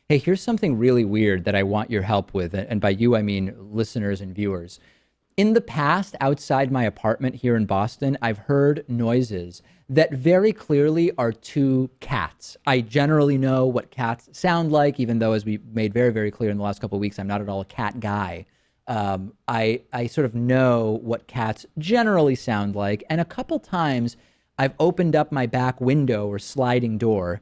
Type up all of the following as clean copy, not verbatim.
Hey, here's something really weird that I want your help with. And by you, I mean listeners and viewers. In the past, outside my apartment here in Boston, I've heard noises that very clearly are two cats. I generally know what cats sound like, even though, as we made very, very clear in the last couple of weeks, I'm not at all a cat guy. I sort of know what cats generally sound like. And a couple times I've opened up my back window or sliding door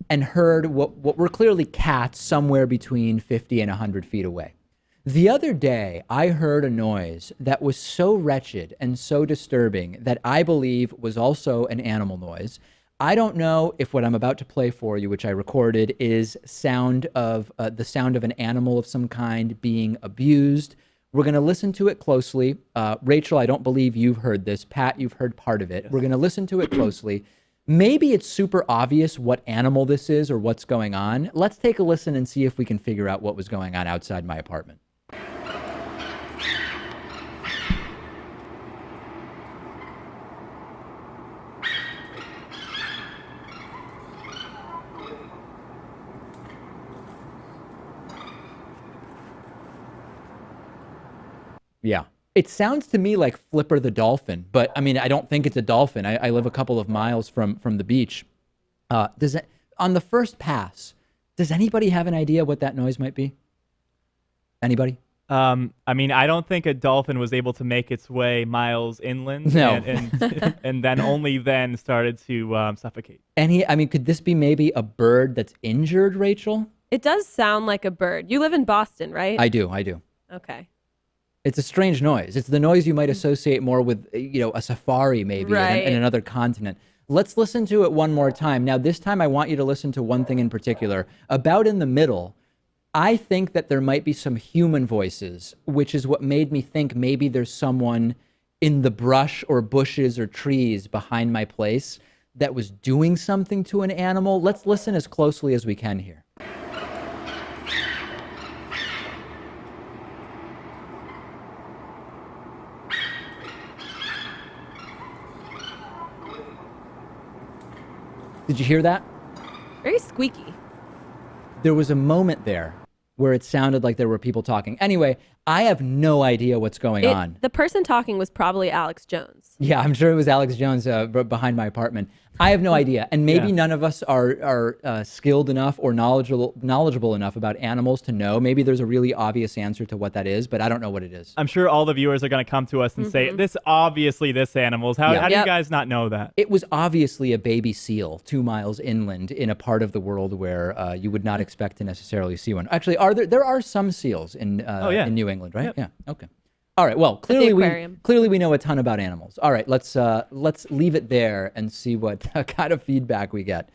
and heard what were clearly cats somewhere between 50 and 100 feet away. The other day, I heard a noise that was so wretched and so disturbing that I believe was also an animal noise. I don't know if what I'm about to play for you, which I recorded, is the sound of an animal of some kind being abused. We're going to listen to it closely. Rachel, I don't believe you've heard this. Pat, you've heard part of it. We're going to listen to it closely. Maybe it's super obvious what animal this is or what's going on. Let's take a listen and see if we can figure out what was going on outside my apartment. Yeah. It sounds to me like Flipper the dolphin, but I mean, I don't think it's a dolphin. I live a couple of miles from the beach. Does it, on the first pass, does anybody have an idea what that noise might be? Anybody? I mean, I don't think a dolphin was able to make its way miles inland, No. and then only then started to suffocate. I mean, could this be maybe a bird that's injured, Rachel? It does sound like a bird. You live in Boston, right? I do. Okay. It's a strange noise. It's the noise you might associate more with, a safari maybe Right. in another continent. Let's listen to it one more time. Now, this time I want you to listen to one thing in particular. About in the middle, I think that there might be some human voices, which is what made me think maybe there's someone in the brush or bushes or trees behind my place that was doing something to an animal. Let's listen as closely as we can here. Did you hear that? Very squeaky. There was a moment there where it sounded like there were people talking. Anyway, I have no idea what's going on. The person talking was probably Alex Jones. Yeah, I'm sure it was Alex Jones behind my apartment. I have no idea, and maybe Yeah. none of us are skilled enough or knowledgeable enough about animals to know. Maybe there's a really obvious answer to what that is, but I don't know what it is. I'm sure all the viewers are going to come to us and say, this animals. How do you Yep. guys not know that? It was obviously a baby seal 2 miles inland in a part of the world where you would not expect to necessarily see one. Actually, there are some seals in New England, right? Yep. Yeah. Okay. All right. Well, clearly aquarium. we know a ton about animals. All right. Let's leave it there and see what kind of feedback we get.